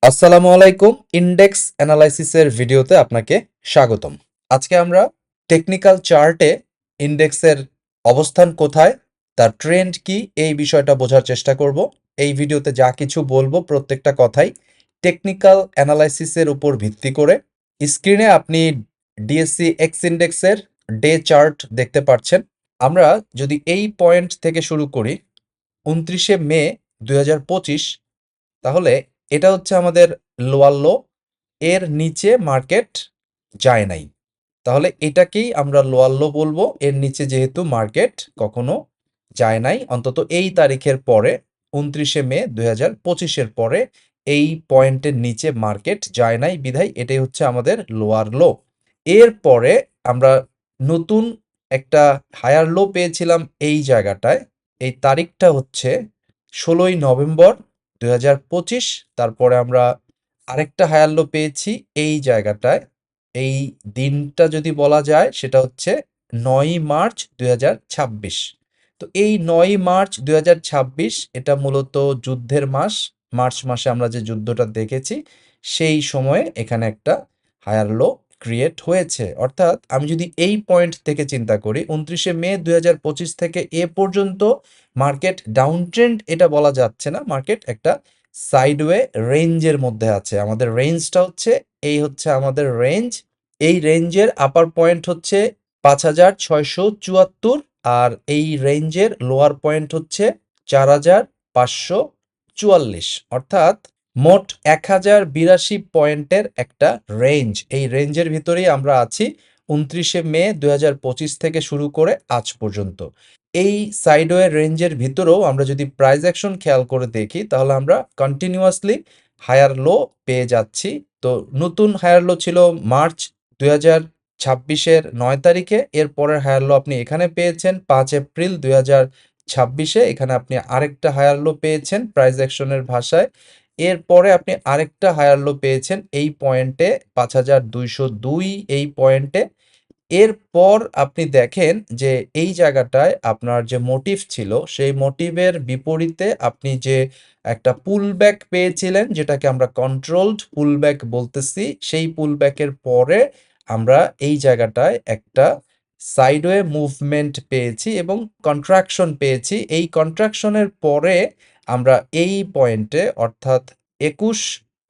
আসসালামু আলাইকুম। ইন্ডেক্স অ্যানালাইসিসের ভিডিওতে আপনাকে স্বাগতম। আজকে আমরা টেকনিক্যাল চার্টে ইন্ডেক্সের অবস্থান কোথায়, তার ট্রেন্ড কি, এই বিষয়টা বোঝার চেষ্টা করব। এই ভিডিওতে যা কিছু বলবো প্রত্যেকটা কথাই টেকনিক্যাল অ্যানালাইসিসের উপর ভিত্তি করে। স্ক্রিনে আপনি ডিএসসি এক্স ইন্ডেক্সের ডে চার্ট দেখতে পাচ্ছেন। আমরা যদি এই পয়েন্ট থেকে শুরু করি ২৯শে মে ২০২৫, তাহলে এটা হচ্ছে আমাদের লোয়ার লো। এর নিচে মার্কেট যায় নাই, তাহলে এটাকেই আমরা লোয়ার লো বলবো। এর নিচে যেহেতু মার্কেট কখনো যায় নাই, অন্তত এই তারিখের পরে ২৯শে মে ২০২৫-এর পরে এই পয়েন্টের নিচে মার্কেট যায় নাই, বিধায় এটাই হচ্ছে আমাদের লোয়ার লো। এর পরে আমরা নতুন একটা হায়ার লো পেয়েছিলাম এই জায়গাটায়। এই তারিখটা হচ্ছে ১৬ই নভেম্বর ২০২৫। তারপরে আমরা আরেকটা হায়ার লো পেয়েছি এই জায়গাটায়। এই দিনটা যদি বলা যায় সেটা হচ্ছে ৯ই মার্চ ২০২৬। তো এই ৯ই মার্চ ২০২৬ এটা মূলত যুদ্ধের মাস। মার্চ মাসে আমরা যে যুদ্ধটা দেখেছি সেই সময়ে এখানে একটা হায়ার লো ক্রিয়েট হয়েছে। অর্থাৎ আমি যদি এই পয়েন্ট থেকে চিন্তা করি ২৯শে মে ২০২৫ থেকে এ পর্যন্ত মার্কেট ডাউন ট্রেন্ড এটা বলা যাচ্ছে না, মার্কেট একটা সাইডওয়ে রেঞ্জের মধ্যে আছে। আমাদের রেঞ্জটা হচ্ছে এই হচ্ছে আমাদের রেঞ্জ। এই রেঞ্জের আপার পয়েন্ট হচ্ছে ৫,৬৭৪, আর এই রেঞ্জের লোয়ার পয়েন্ট হচ্ছে ৪,৫৪৪। অর্থাৎ মোট ১,০৮২ পয়েন্টের একটা রেঞ্জ। এই রেঞ্জের ভিতরেই আমরা আছি ২৯শে মে ২০২৫ থেকে শুরু করে আজ পর্যন্ত। এই সাইডওয়ে রেঞ্জের ভিতরেও আমরা যদি প্রাইস অ্যাকশন খেয়াল করে দেখি, তাহলে আমরা কন্টিনিউয়াসলি হায়ার লো পেয়ে যাচ্ছি। তো নতুন হায়ার লো ছিল মার্চ ২০২৬-এর ৯ তারিখে। এর পরের হায়ার লো আপনি এখানে পেয়েছেন ৫ এপ্রিল ২০২৬-এ। এখানে আপনি আরেকটা হায়ার লো পেয়েছেন প্রাইস অ্যাকশনের ভাষায়। এরপরে আপনি আরেকটা হায়ার লো পেয়েছেন এই পয়েন্টে ৫,২০২ এই পয়েন্টে। এরপর আপনি দেখেন যে এই জায়গাটায় আপনার যে মোটিভ ছিল সেই মোটিভের বিপরীতে আপনি যে একটা পুলব্যাক পেয়েছিলেন, যেটাকে আমরা কন্ট্রোলড পুলব্যাক বলতেছি, সেই পুলব্যাকের পরে আমরা এই জায়গাটায় একটা সাইডওয়ে মুভমেন্ট পেয়েছি এবং কন্ট্রাকশন পেয়েছি। এই কন্ট্রাকশনের পরে আমরা এই পয়েন্টে অর্থাৎ ২১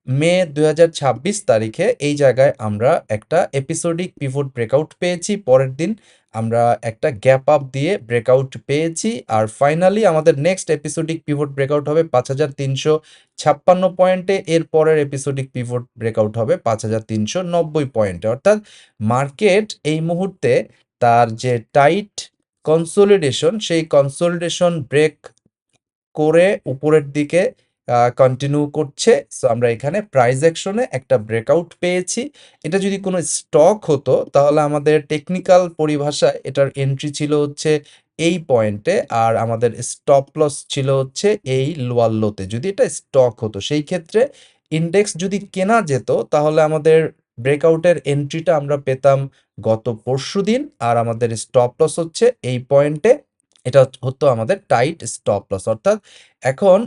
মে ২০২৬ তারিখে এই জায়গায় আমরা একটা এপিসোডিক পিভট ব্রেকআউট পেয়েছি। পরের দিন আমরা একটা গ্যাপ আপ দিয়ে ব্রেকআউট পেয়েছি। আর ফাইনালি আমাদের নেক্সট এপিসোডিক পিভট ব্রেকআউট হবে ৫,৩৫৬ পয়েন্টে। এর পরের এপিসোডিক পিভট ব্রেকআউট হবে ৫,৩৯০ পয়েন্টে। অর্থাৎ মার্কেট এই মুহূর্তে তার যে টাইট কনসোলিডেশন, সেই কনসোলিডেশন ব্রেক করে উপরের দিকে কন্টিনিউ করছে। সো আমরা এখানে প্রাইস অ্যাকশনে একটা ব্রেকআউট পেয়েছি। এটা যদি কোনো স্টক হতো তাহলে আমাদের টেকনিক্যাল পরিভাষায় এটার এন্ট্রি ছিল হচ্ছে এই পয়েন্টে, আর আমাদের স্টপ লস ছিল হচ্ছে এই লোয়ার লোতে। যদি এটা স্টক হতো সেই ক্ষেত্রে ইন্ডেক্স যদি কেনা যেত তাহলে আমাদের ব্রেকআউটের এন্ট্রিটা আমরা পেতাম গত পরশুদিন, আর আমাদের স্টপ লস হচ্ছে এই পয়েন্টে। এটা হতো আমাদের টাইট স্টপ লস। অর্থাৎ এখন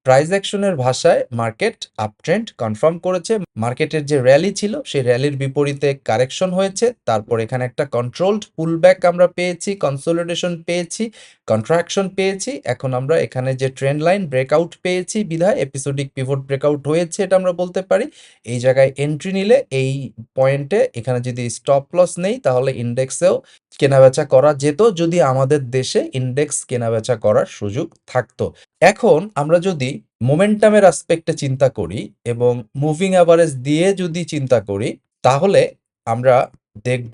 প্রাইস অ্যাকশনের ভাষায় মার্কেট আপট্রেন্ড কনফার্ম করেছে। মার্কেটের যে র্যালি ছিল সেই র্যালির বিপরীতে কারেকশন হয়েছে। তারপর এখানে একটা কন্ট্রোলড পুলব্যাক আমরা পেয়েছি, কনসোলিডেশন পেয়েছি, কন্ট্রাকশন পেয়েছি। এখন আমরা এখানে যে ট্রেন্ড লাইন ব্রেকআউট পেয়েছি বিধায় এপিসোডিক পিভট ব্রেকআউট হয়েছে এটা আমরা বলতে পারি। এই জায়গায় এন্ট্রি নিলে এই পয়েন্টে এখানে যদি স্টপ লস নেই তাহলে ইন্ডেক্সেও কেনাবেচা করা যেত, যদি আমাদের দেশে ইন্ডেক্স কেনাবেচা করার সুযোগ থাকতো। এখন আমরা যদি মোমেন্টামের অ্যাসপেক্টে চিন্তা করি এবং মুভিং অ্যাভারেজ দিয়ে যদি চিন্তা করি, তাহলে আমরা দেখব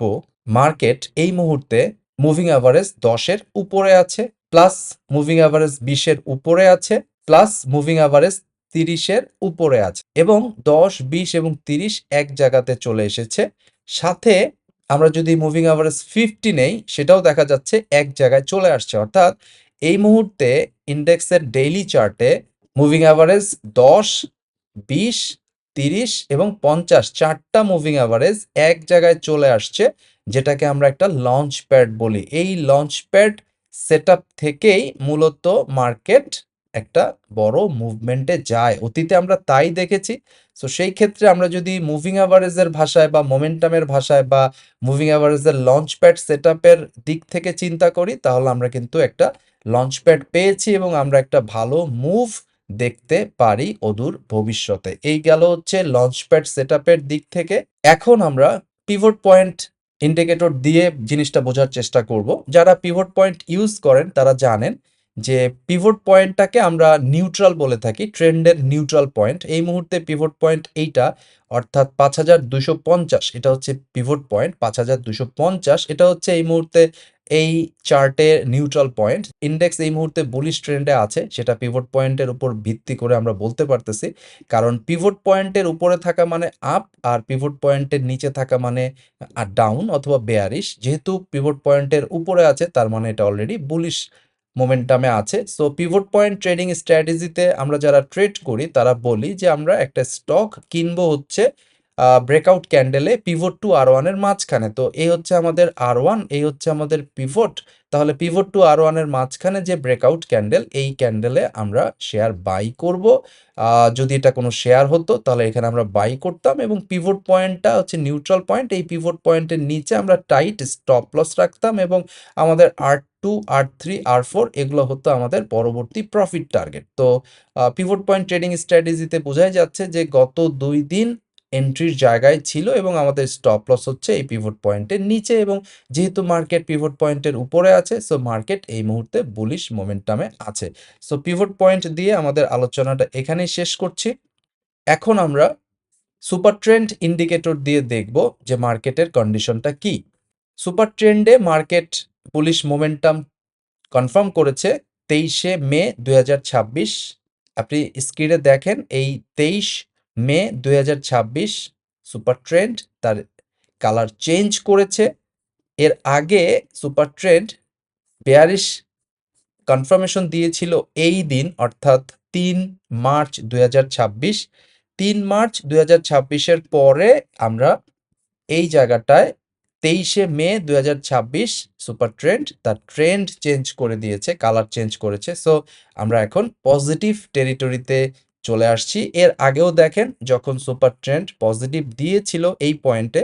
মার্কেট এই মুহূর্তে মুভিং অ্যাভারেজ ১০-এর উপরে আছে, প্লাস মুভিং অ্যাভারেজ ২০-এর উপরে আছে, প্লাস মুভিং অ্যাভারেজ ৩০-এর উপরে আছে, এবং ১০, ২০ এবং ৩০ এক জায়গাতে চলে এসেছে। সাথে আমরা যদি মুভিং অ্যাভারেজ ৫০ নেই সেটাও দেখা যাচ্ছে এক জায়গায় চলে আসছে। অর্থাৎ এই মুহূর্তে ইন্ডেক্সের ডেইলি চার্টে মুভিং অ্যাভারেজ ১০, ২০, ৩০ এবং ৫০ চারটা মুভিং অ্যাভারেজ এক জায়গায় চলে আসছে, যেটাকে আমরা একটা লঞ্চ প্যাড বলি। এই লঞ্চ প্যাড সেটআপ থেকেই মূলত মার্কেট একটা বড় মুভমেন্টে যায়। অতীতে আমরা তাই দেখেছি। সো সেই ক্ষেত্রে আমরা যদি মুভিং অ্যাভারেজের ভাষায় বা মোমেন্টামের ভাষায় বা মুভিং অ্যাভারেজের লঞ্চপ্যাড সেটআপের দিক থেকে চিন্তা করি, তাহলে আমরা কিন্তু একটা লঞ্চপ্যাড পেয়েছি এবং আমরা একটা ভালো মুভ দেখতে পারি অদূর ভবিষ্যতে। এই গেল হচ্ছে লঞ্চপ্যাড সেটআপের দিক থেকে। এখন আমরা পিভট পয়েন্ট ইন্ডিকেটর দিয়ে জিনিসটা বোঝার চেষ্টা করব। যারা পিভট পয়েন্ট ইউজ করেন তারা জানেন যে পিভট পয়েন্টটাকে আমরা নিউট্রাল বলে থাকি, ট্রেন্ডের নিউট্রাল পয়েন্ট। এই মুহূর্তে পিভট পয়েন্ট এইটা, অর্থাৎ 5250, এটা হচ্ছে পিভট পয়েন্ট 5250। এটা হচ্ছে এই মুহূর্তে এই চার্টের নিউট্রাল পয়েন্ট। ইন্ডেক্স এই মুহূর্তে বুলিশ ট্রেন্ডে আছে, সেটা পিভট পয়েন্টের উপর ভিত্তি করে আমরা বলতে পারতেছি। কারণ পিভট পয়েন্টের উপরে থাকা মানে আপ, আর পিভট পয়েন্টের নিচে থাকা মানে ডাউন অথবা বেয়ারিশ। যেহেতু পিভট পয়েন্টের উপরে আছে তার মানে এটা অলরেডি বুলিশ মোমেন্টামে আছে। সো পিভট পয়েন্ট ট্রেডিং স্ট্র্যাটেজিতে আমরা যারা ট্রেড করি তারা বলি যে আমরা একটা স্টক কিনবো হচ্ছে ব্রেকআউট ক্যান্ডেলে পিভট টু R1 এর মাঝখানে। তো এই হচ্ছে আমাদের R1, এই হচ্ছে আমাদের পিভট। তাহলে পিভট টু R1 এর মাঝখানে যে ব্রেকআউট ক্যান্ডেল, এই ক্যান্ডেলে আমরা শেয়ার বাই করব। যদি এটা কোনো শেয়ার হতো তাহলে এখানে আমরা বাই করতাম, এবং পিভট পয়েন্টটা হচ্ছে নিউট্রাল পয়েন্ট। এই পিভট পয়েন্টের নিচে আমরা টাইট স্টপ লস রাখতাম, এবং আমাদের R2, R3, R4 এগুলো হতো আমাদের পরবর্তী প্রফিট টার্গেট। তো পিভট পয়েন্ট ট্রেডিং স্ট্র্যাটেজিতে বোঝাই যাচ্ছে যে গত 2 দিন এন্ট্রির জায়গায় ছিল এবং আমাদের স্টপ লস হচ্ছে এই পিভট পয়েন্টের নিচে, এবং যেহেতু মার্কেট পিভট পয়েন্টের উপরে আছে, সো মার্কেট এই মুহূর্তে বুলিশ মোমেন্টামে আছে। সো পিভট পয়েন্ট দিয়ে আমাদের আলোচনাটা এখানেই শেষ করছি। এখন আমরা সুপার ট্রেন্ড ইন্ডিকেটর দিয়ে দেখব যে মার্কেটের কন্ডিশনটা কি। সুপার ট্রেন্ডে মার্কেট বুলিশ মোমেন্টাম কনফার্ম করেছে 23শে মে 2026। আপনি স্ক্রিনে দেখেন এই 23 মে 2026 সুপার ট্রেন্ড তার কালার চেঞ্জ করেছে। এর আগে সুপার ট্রেন্ড বেয়ারিশ কনফার্মেশন দিয়েছিল এই দিন, অর্থাৎ 3 মার্চ 2026। 3 মার্চ 2026-এর পরে আমরা এই জায়গাটায় 23শে মে 2026 সুপার ট্রেন্ড তার ট্রেন্ড চেঞ্জ করে দিয়েছে, কালার চেঞ্জ করেছে। সো আমরা এখন পজিটিভ টেরিটরিতে চলে আসছি। এর আগেও দেখেন যখন সুপার ট্রেন্ড পজিটিভ দিয়েছিল এই পয়েন্টে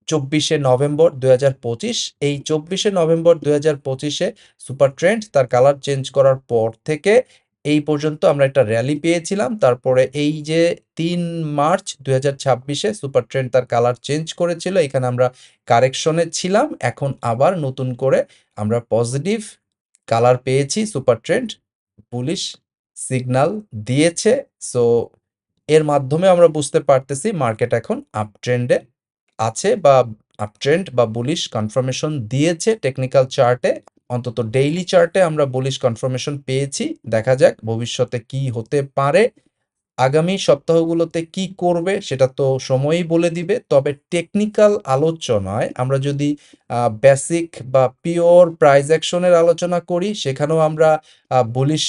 24শে নভেম্বর 2025, এই 24শে নভেম্বর 2025-এ সুপার ট্রেন্ড তার কালার চেঞ্জ করার পর থেকে এই পর্যন্ত আমরা একটা র্যালি পেয়েছিলাম। তারপরে এই যে 3 মার্চ 2026-এ সুপার ট্রেন্ড তার কালার চেঞ্জ করেছিল, এখানে আমরা কারেকশনে ছিলাম। এখন আবার নতুন করে আমরা পজিটিভ কালার পেয়েছি, সুপার ট্রেন্ড বুলিশ সিগন্যাল দিয়েছে। সো এর মাধ্যমে আমরা বুঝতে পারতেছি মার্কেট এখন আপ ট্রেন্ডে আছে, বা আপট্রেন্ড বা বুলিশ কনফার্মেশন দিয়েছে টেকনিক্যাল চার্টে। অন্তত ডেইলি চার্টে আমরা বুলিশ কনফার্মেশন পেয়েছি। দেখা যাক ভবিষ্যতে কি হতে পারে। আগামী সপ্তাহগুলোতে কি করবে সেটা তো সময়ই বলে দিবে। তবে টেকনিক্যাল আলোচনায় আমরা যদি বেসিক বা পিওর প্রাইস অ্যাকশনের আলোচনা করি, সেখানেও আমরা বুলিশ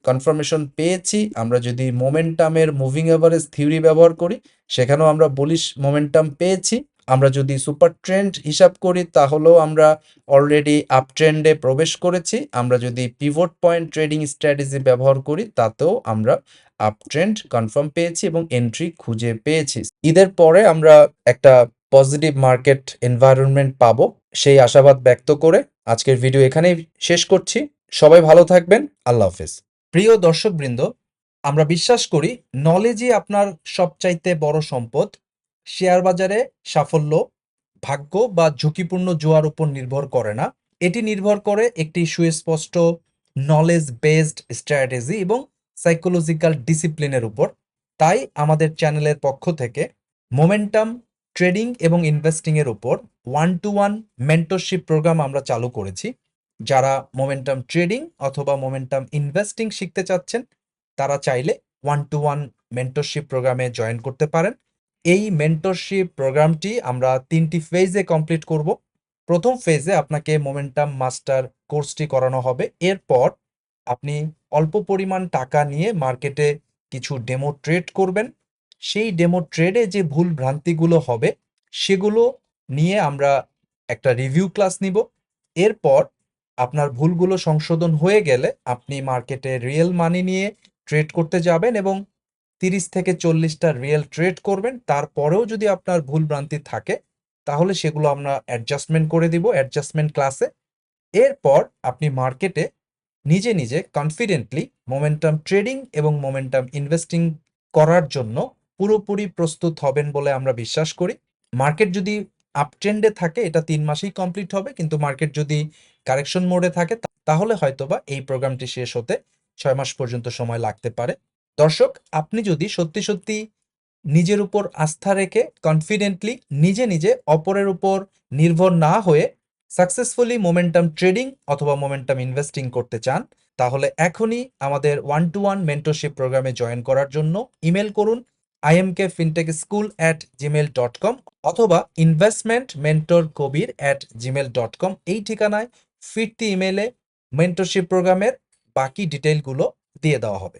কনফার্মেশন পেয়েছি। আমরা যদি মোমেন্টামের মুভিং এভারেজ থিওরি ব্যবহার করি, সেখানেও আমরা বুলিশ মোমেন্টাম পেয়েছি। আমরা যদি সুপার ট্রেন্ড হিসাব করি তাহলেও আমরা অলরেডি আপ ট্রেন্ডে প্রবেশ করেছি। আমরা যদি পিভট পয়েন্ট ট্রেডিং স্ট্র্যাটেজি ব্যবহার করি তাতেও আমরা আপ ট্রেন্ড কনফার্ম পেয়েছি এবং এন্ট্রি খুঁজে পেয়েছি। ঈদের পরে আমরা একটা পজিটিভ মার্কেট এনভায়রনমেন্ট পাবো, সেই আশাবাদ ব্যক্ত করে আজকের ভিডিও এখানেই শেষ করছি। সবাই ভালো থাকবেন। আল্লাহ হাফেজ। প্রিয় দর্শকবৃন্দ, আমরা বিশ্বাস করি নলেজই আপনার সবচাইতে বড় সম্পদ। শেয়ার বাজারে সাফল্য ভাগ্য বা ঝুঁকিপূর্ণ জোয়ার উপর নির্ভর করে না, এটি নির্ভর করে একটি সুস্পষ্ট নলেজ বেসড স্ট্র্যাটেজি এবং সাইকোলজিক্যাল ডিসিপ্লিনের উপর। তাই আমাদের চ্যানেলের পক্ষ থেকে মোমেন্টাম ট্রেডিং এবং ইনভেস্টিংয়ের উপর 1-to-1 মেন্টরশিপ প্রোগ্রাম আমরা চালু করেছি। যারা মোমেন্টাম ট্রেডিং অথবা মোমেন্টাম ইনভেস্টিং শিখতে চাচ্ছেন তারা চাইলে 1-to-1 মেন্টরশিপ প্রোগ্রামে জয়েন করতে পারেন। এই মেন্টরশিপ প্রোগ্রামটি আমরা 3টি ফেজে কমপ্লিট করব। প্রথম ফেজে আপনাকে মোমেন্টাম মাস্টার কোর্সটি করানো হবে। এরপর আপনি অল্প পরিমাণ টাকা নিয়ে মার্কেটে কিছু ডেমো ট্রেড করবেন। সেই ডেমো ট্রেডে যে ভুল ভ্রান্তিগুলো হবে সেগুলো নিয়ে আমরা একটা রিভিউ ক্লাস নিব। এরপর আপনার ভুলগুলো সংশোধন হয়ে গেলে আপনি মার্কেটে রিয়েল মানি নিয়ে ট্রেড করতে যাবেন এবং 30 থেকে 40টা রিয়েল ট্রেড করবেন। তারপরেও যদি আপনার ভুল ভ্রান্তি থাকে তাহলে সেগুলো আমরা অ্যাডজাস্টমেন্ট করে দিব অ্যাডজাস্টমেন্ট ক্লাসে। এরপর আপনি মার্কেটে নিজে নিজে কনফিডেন্টলি মোমেন্টাম ট্রেডিং এবং মোমেন্টাম ইনভেস্টিং করার জন্য পুরোপুরি প্রস্তুত হবেন বলে আমরা বিশ্বাস করি। মার্কেট যদি আপ ট্রেন্ডে থাকে এটা 3 মাসেই কমপ্লিট হবে, কিন্তু মার্কেট যদি কারেকশন মোডে থাকে তাহলে হয়তোবা এই প্রোগ্রামটি শেষ হতে 6 মাস পর্যন্ত সময় লাগতে পারে। দর্শক, আপনি যদি সত্যি সত্যি নিজের উপর আস্থা রেখে কনফিডেন্টলি নিজে নিজে অপরের উপর নির্ভর না হয়ে সাকসেসফুলি মোমেন্টাম ট্রেডিং অথবা মোমেন্টাম ইনভেস্টিং করতে চান, তাহলে এখনই আমাদের 1-to-1 মেন্টরশিপ প্রোগ্রামে জয়েন করার জন্য ইমেল করুন imkfintechschool@gmail.com অথবা investmentmentorkobir@gmail.com। এই ঠিকানায় ফিরতি ইমেলে মেন্টরশিপ প্রোগ্রামের বাকি ডিটেইলগুলো দিয়ে দেওয়া হবে।